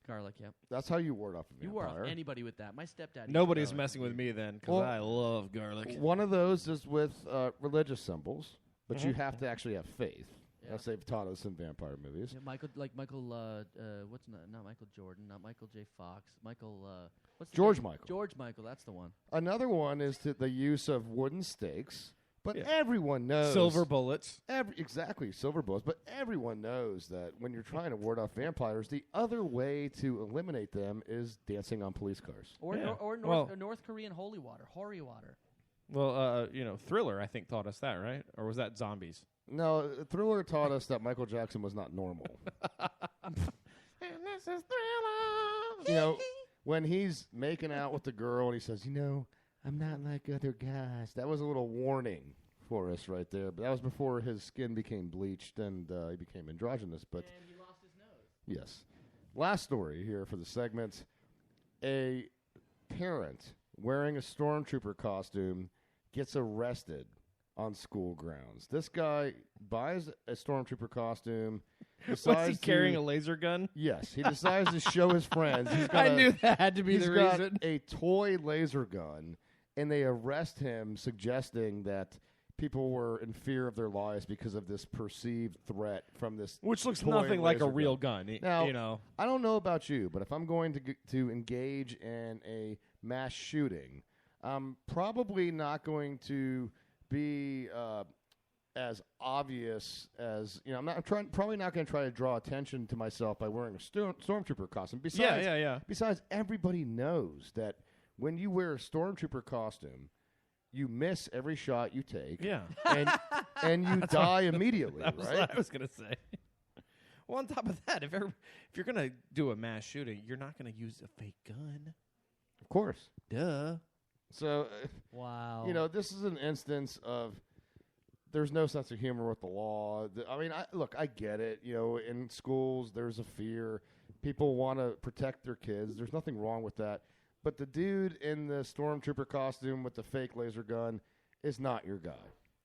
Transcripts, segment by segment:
Garlic, yep. That's how you ward off a vampire. You ward off anybody with that. My stepdad. Nobody's messing with me then, because I love garlic. One of those is with religious symbols, but you have to actually have faith. Yeah. As they've taught us in vampire movies. Yeah, Michael, what's not Michael Jordan, not Michael J. Fox, Michael, what's the George name? Michael. George Michael, that's the one. Another one is the use of wooden stakes, but everyone knows silver bullets. Exactly, silver bullets. But everyone knows that when you're trying to ward off vampires, the other way to eliminate them is dancing on police cars. Or North Korean holy water. Well, Thriller, I think, taught us that, right? Or was that Zombies? No, Thriller taught us that Michael Jackson was not normal. And this is Thriller. When he's making out with the girl and he says, I'm not like other guys. That was a little warning for us right there. But that was before his skin became bleached and he became androgynous. But and he lost his nose. Yes. Last story here for the segment. A parent wearing a stormtrooper costume gets arrested on school grounds. This guy buys a stormtrooper costume. Was he carrying a laser gun? Yes. He decides to show his friends. I knew that had to be the reason. He's got a toy laser gun, and they arrest him, suggesting that people were in fear of their lives because of this perceived threat from this Which looks toy nothing like a laser real gun. Now, I don't know about you, but if I'm going to engage in a mass shooting, I'm probably not going to be as obvious as probably not going to try to draw attention to myself by wearing a stormtrooper costume. Besides, everybody knows that when you wear a stormtrooper costume, you miss every shot you take. Yeah, and you die immediately. That was right? what I was going to say. Well, on top of that, if you're going to do a mass shooting, you're not going to use a fake gun. Of course. Duh. So, wow. This is an instance of there's no sense of humor with the law. I get it. In schools, there's a fear. People want to protect their kids. There's nothing wrong with that. But the dude in the stormtrooper costume with the fake laser gun is not your guy.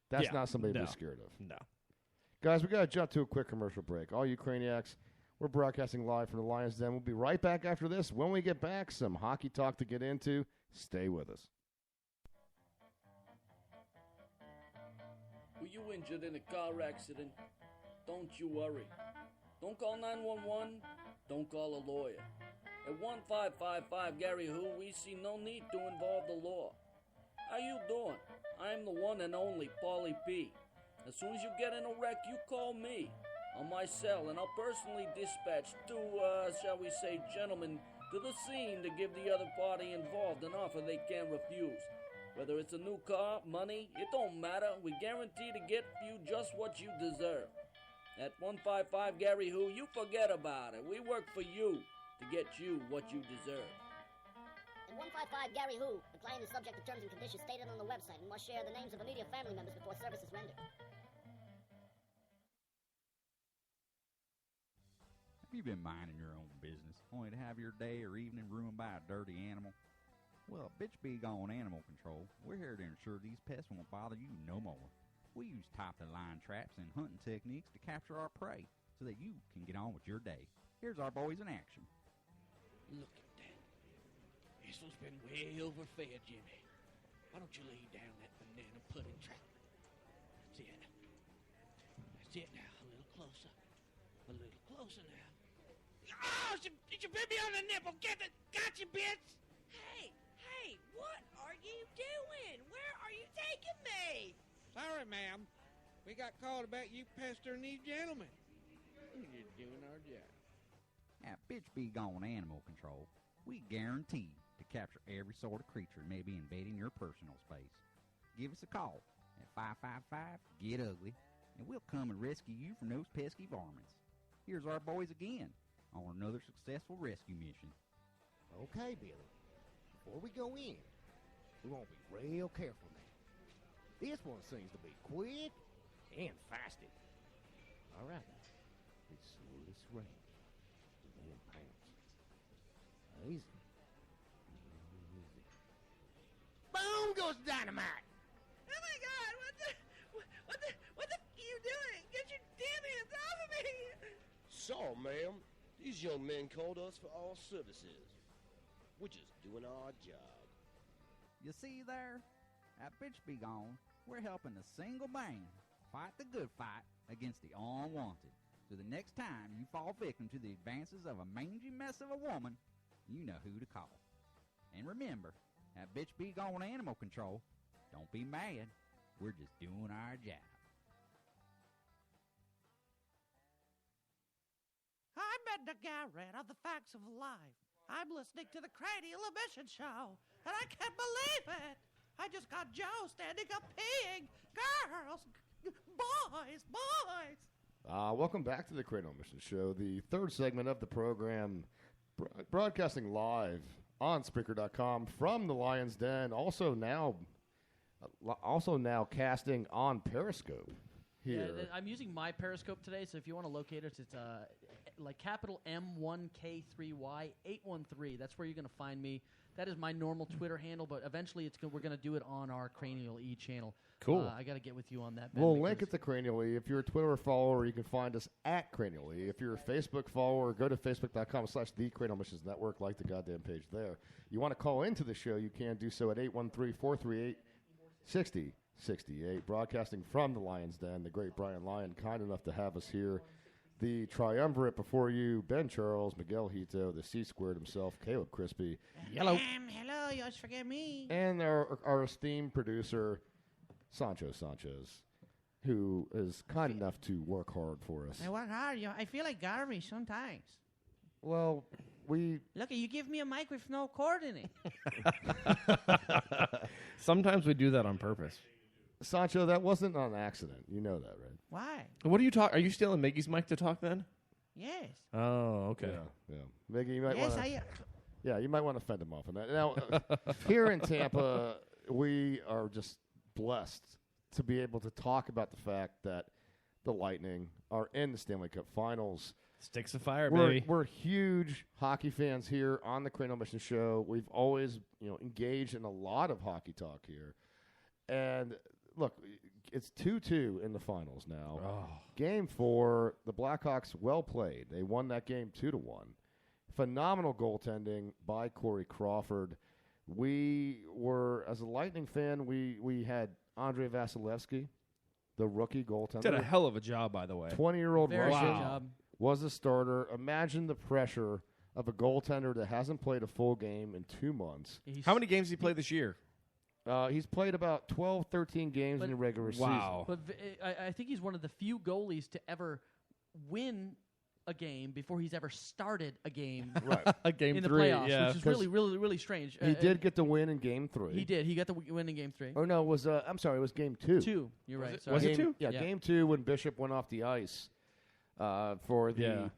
That's not somebody to be scared of. No. Guys, we got to jump to a quick commercial break. All you Craniacs, we're broadcasting live from the Lions Den. We'll be right back after this. When we get back, some hockey talk to get into. Stay with us. Were you injured in a car accident? Don't you worry. Don't call 911. Don't call a lawyer. At 1555-GARY-WHO, we see no need to involve the law. How you doing? I'm the one and only Paulie P. As soon as you get in a wreck, you call me on my cell, and I'll personally dispatch two, shall we say, gentlemen to the scene to give the other party involved an offer they can't refuse. Whether it's a new car, money, it don't matter. We guarantee to get you just what you deserve. At 155-GARY-WHO, you forget about it. We work for you to get you what you deserve. At 155-GARY-WHO, the client is subject to terms and conditions stated on the website and must share the names of immediate family members before service is rendered. Have you been minding your own business, only to have your day or evening ruined by a dirty animal? Well, Bitch Be Gone Animal Control, we're here to ensure these pests won't bother you no more. We use top-of-the-line traps and hunting techniques to capture our prey so that you can get on with your day. Here's our boys in action. Look at that. This one's been way overfed, Jimmy. Why don't you lay down that banana pudding trap? That's it. That's it now. A little closer. A little closer now. Oh, she bit me on the nipple. Get it. Gotcha, bitch. Hey, what are you doing? Where are you taking me? Sorry, ma'am. We got called about you pestering these gentlemen. We're just doing our job. At Bitch Be Gone Animal Control, we guarantee to capture every sort of creature that may be invading your personal space. Give us a call at 555-GET-UGLY, and we'll come and rescue you from those pesky varmints. Here's our boys again on another successful rescue mission. Okay, Billy. Before we go in, we want to be real careful now. This one seems to be quick and fasted. All right, now. It's slowly sway. And then pounce. Easy. Easy. Boom goes dynamite! Oh my God! What the are you doing? Get your damn hands off of me! So, ma'am, these These young men called us for our services. We're just doing our job. You see there? At Bitch Be Gone, we're helping the single man fight the good fight against the unwanted. So the next time you fall victim to the advances of a mangy mess of a woman, you know who to call. And remember, at Bitch Be Gone Animal Control, don't be mad. We're just doing our job. I'm Edna Garrett of the Facts of Life. I'm listening to the Cranial Emission Show, and I can't believe it. I just got Joe standing up peeing. Girls, boys. Welcome back to the Cranial Mission Show, the third segment of the program, broadcasting live on Spreaker.com from the Lion's Den. Also now casting on Periscope here. Yeah, I'm using my Periscope today, so if you want to locate us, it's like capital M1K3Y 813. That's where you're going to find me. That is my normal Twitter handle, but eventually we're going to do it on our Cranial E channel. Cool. I got to get with you on that, Ben. We'll link it to Cranial E. If you're a Twitter follower, you can find us at Cranial E. If you're a Facebook follower, go to facebook.com/The Cranial Missions Network. Like the goddamn page there. You want to call into the show, you can do so at 813-438-6068. Broadcasting from the Lion's Den, the great Brian Lyon, kind enough to have us here. The triumvirate before you, Ben Charles, Miguel Hito, the C-Squared himself, Caleb Crispy. Hello, you always forget me. And our esteemed producer, Sancho Sanchez, who is kind enough to work hard for us. I work hard. I feel like garbage sometimes. Well, Look, you give me a mic with no cord in it. Sometimes we do that on purpose. Sancho, that wasn't on accident. You know that, right? Why? What are you talking? Are you stealing Miggy's mic to talk then? Yes. Oh, okay. Yeah. Mickey, you might Yes, want to. Yeah, you might want to fend him off on that. Now, here in Tampa, we are just blessed to be able to talk about the fact that the Lightning are in the Stanley Cup Finals. Sticks of fire, baby. We're huge hockey fans here on the Cranial Mission Show. We've always, engaged in a lot of hockey talk here. And look, it's 2-2 in the finals now. Oh. Game 4, the Blackhawks well played. They won that game 2-1. Phenomenal goaltending by Corey Crawford. We were, as a Lightning fan, we had Andrei Vasilevsky, the rookie goaltender. Did a hell of a job, by the way. 20-year-old Very Russian good job. was a starter. Imagine the pressure of a goaltender that hasn't played a full game in 2 months. How many games did he play this year? He's played about 12, 13 games in the regular season. But I think he's one of the few goalies to ever win a game before he's ever started a game. Right. A game in the 3, playoffs, yeah. which is really, really, really strange. He did get the win in Game 3. He did. He got the win in Game 3. Oh, no, it was, I'm sorry, it was Game 2. 2. You're right. Was it Game, 2? Yeah, Game 2 when Bishop went off the ice for the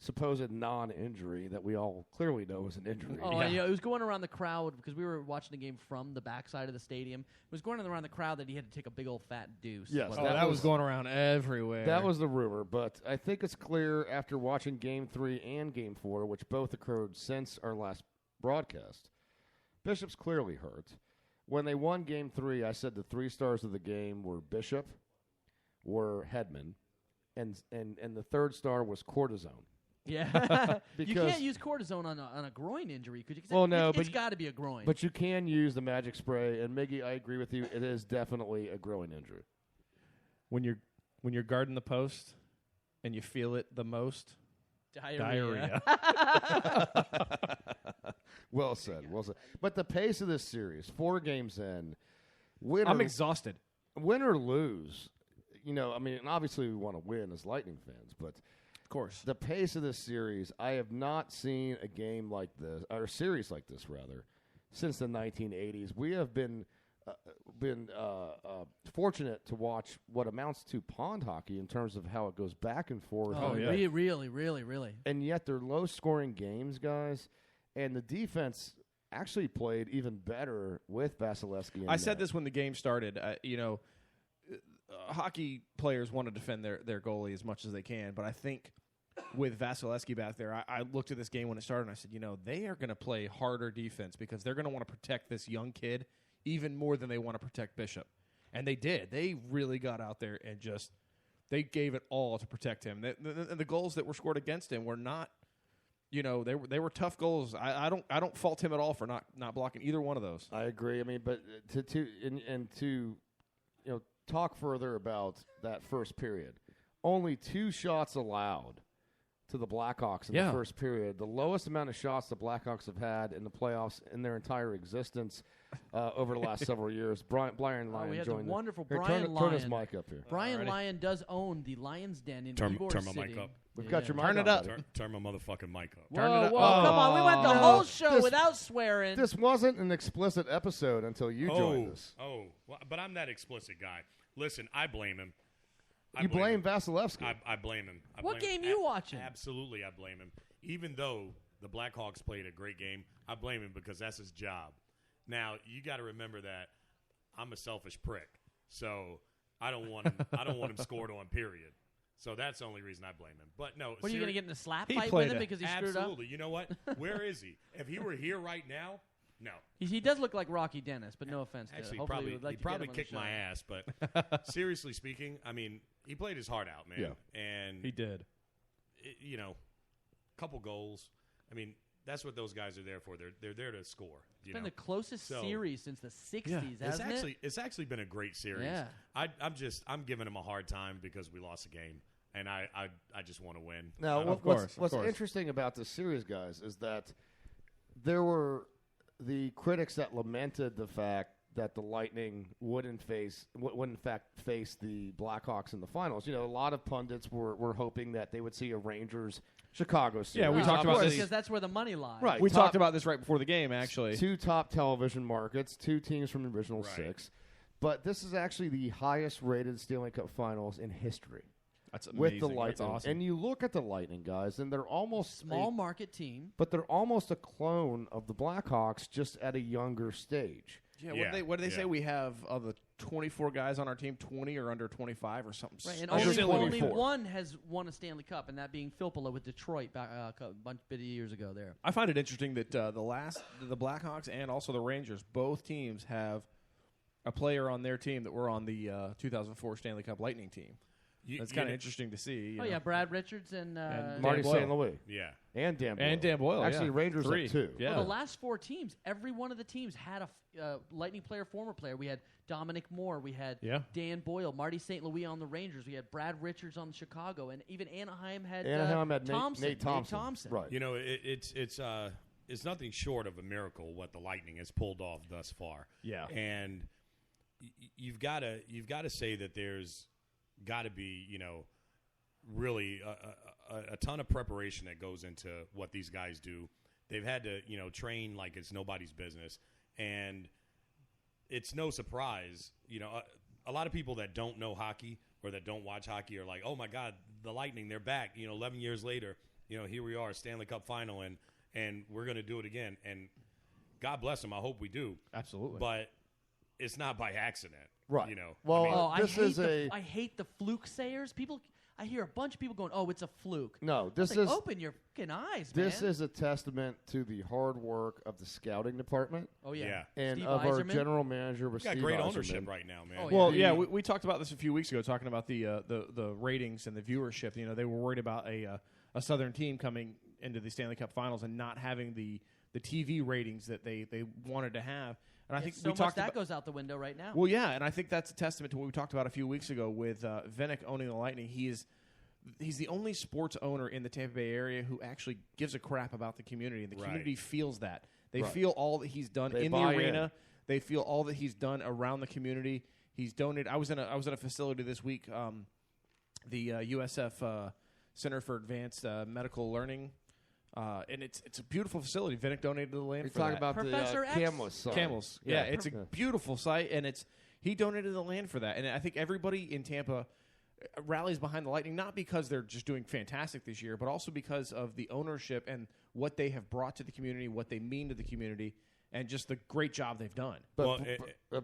supposed non-injury that we all clearly know is an injury. Oh, and, it was going around the crowd because we were watching the game from the backside of the stadium. It was going around the crowd that he had to take a big old fat deuce. Yes, that was going around everywhere. That was the rumor, but I think it's clear after watching Game 3 and Game 4, which both occurred since our last broadcast, Bishop's clearly hurt. When they won Game 3, I said the 3 stars of the game were Bishop, were Hedman, and the third star was Cortisone. Yeah. You Because- can't use cortisone on a groin injury. Could you? Well, no, it's but got to be a groin. But you can use the magic spray, and Miggy, I agree with you. It is definitely a groin injury. When you're guarding the post and you feel it the most. Diarrhea. Well said. Well said. But the pace of this series, 4 games in, win I'm exhausted. Win or lose, and obviously we want to win as Lightning fans, but of course, the pace of this series, I have not seen a game like this, or a series like this, rather, since the 1980s. We have been fortunate to watch what amounts to pond hockey in terms of how it goes back and forth. Oh, yeah. Really, really, really. And yet they're low-scoring games, guys, and the defense actually played even better with Vasilevsky. I said this when the game started. Hockey players want to defend their goalie as much as they can, but I think with Vasilevsky back there, I looked at this game when it started and I said, they are going to play harder defense because they're going to want to protect this young kid even more than they want to protect Bishop. And they did. They really got out there and they gave it all to protect him. The goals that were scored against him were not they were tough goals. I don't fault him at all for not blocking either one of those. I agree. I mean, but to talk further about that first period, only 2 shots allowed to the Blackhawks in the first period. The lowest amount of shots the Blackhawks have had in the playoffs in their entire existence over the last several years. Brian Lyon we had joined the wonderful Here, Brian turn his Lyon. mic up here. Brian Lyon does own the Lion's Den in Turn Ybor my City. mic up. We've got your mic Turn on, it up. buddy. Turn my motherfucking mic up. Whoa, come on. We went the whole show This- without swearing. This wasn't an explicit episode until you joined us. Well, but I'm that explicit guy. Listen, I blame him. You blame Vasilevsky. I blame him. What game you watching? Absolutely, I blame him. Even though the Blackhawks played a great game, I blame him because that's his job. Now, you got to remember that I'm a selfish prick, so I don't want him. I don't want him scored on. Period. So that's the only reason I blame him. But no, What, are you going to get in a slap He fight played with him it. because he screwed up? Absolutely. You know what? Where is he? If he were here right now, no. He does look like Rocky Dennis, but no offense to Actually, him. probably, Hopefully we'd like he to get probably him on the kicked show. my ass. But seriously speaking, I mean, he played his heart out, man. Yeah. And He did. Couple goals. I mean, that's what those guys are there for. They're there to score. It's been the closest series since the 60s, hasn't it? It's actually been a great series. Yeah. I'm giving him a hard time because we lost a game, and I just want to win. Now, what's interesting about this series, guys, is that there were the critics that lamented the fact that the Lightning would in fact face the Blackhawks in the finals. A lot of pundits were hoping that they would see a Rangers-Chicago series. Yeah, we talked about this because that's where the money lies. Right. We talked about this right before the game, actually. 2 top television markets, 2 teams from the original Right. 6. But this is actually the highest-rated Stanley Cup Finals in history. That's amazing. With the Lightning. That's awesome. And you look at the Lightning, guys, and they're almost Small market team. but they're almost a clone of the Blackhawks, just at a younger stage. Yeah, what did they say? We have of the 24 guys on our team, 20 are under 25 or something. Right, and Under only 24. one has won a Stanley Cup, and that being Filppula with Detroit back a bit of years ago there. I find it interesting that the Blackhawks and also the Rangers, both teams have a player on their team that were on the 2004 Stanley Cup Lightning team. That's kind of interesting to see. Yeah, Brad Richards and Marty Boyle. St. Louis. Yeah. And Dan Boyle. And Dan Boyle, Actually, yeah. Rangers 3. have 2. Yeah. Well, the last 4 teams, every one of the teams had a Lightning player, former player. We had Dominic Moore. We had Dan Boyle, Marty St. Louis on the Rangers. We had Brad Richards on the Chicago. And even Anaheim had Thompson, Nate Thompson. Right. It's nothing short of a miracle what the Lightning has pulled off thus far. Yeah. And you've got to say that there's got to be, really a ton of preparation that goes into what these guys do. They've had to, train like it's nobody's business. And it's no surprise, a lot of people that don't know hockey or that don't watch hockey are like, oh, my God, the Lightning, they're back. 11 years later, here we are, Stanley Cup final, and we're going to do it again. And God bless them. I hope we do. Absolutely. But it's not by accident. Right. Well, I hate the fluke sayers. I hear a bunch of people going, "Oh, it's a fluke." No, this like, is open your fucking eyes, This man. is a testament to the hard work of the scouting department. Oh yeah. And Steve of our Yzerman. general manager, We got Steve great Yzerman. ownership right now, man. Oh, Well, yeah, we talked about this a few weeks ago, talking about the ratings and the viewership. They were worried about a Southern team coming into the Stanley Cup Finals and not having the TV ratings that they wanted to have. And I think so we much talked that about, goes out the window right now. Well, yeah, and I think that's a testament to what we talked about a few weeks ago with Vinik owning the Lightning. He's the only sports owner in the Tampa Bay area who actually gives a crap about the community, and the community feels that. They feel all that he's done in the arena. They feel all that he's done around the community. He's donated. I was in a facility this week, the USF Center for Advanced Medical Learning. And it's a beautiful facility. Vinik donated the land You're for talking that. about Professor the X? Camels site. Camels. Yeah, it's a beautiful site, and he donated the land for that. And I think everybody in Tampa rallies behind the Lightning, not because they're just doing fantastic this year, but also because of the ownership and what they have brought to the community, what they mean to the community, and just the great job they've done. But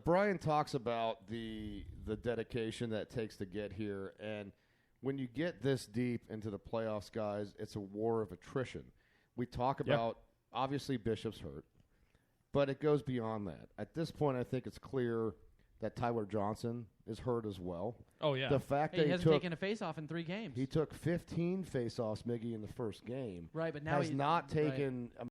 Brian talks about the dedication that it takes to get here, and when you get this deep into the playoffs, guys, it's a war of attrition. We talk about, obviously, Bishop's hurt, but it goes beyond that. At this point, I think it's clear that Tyler Johnson is hurt as well. Oh, yeah. The fact Hey, that he hasn't taken a face-off in 3 games. he took 15 face-offs, Miggy, in the first game. Right, but now has he's not right. taken a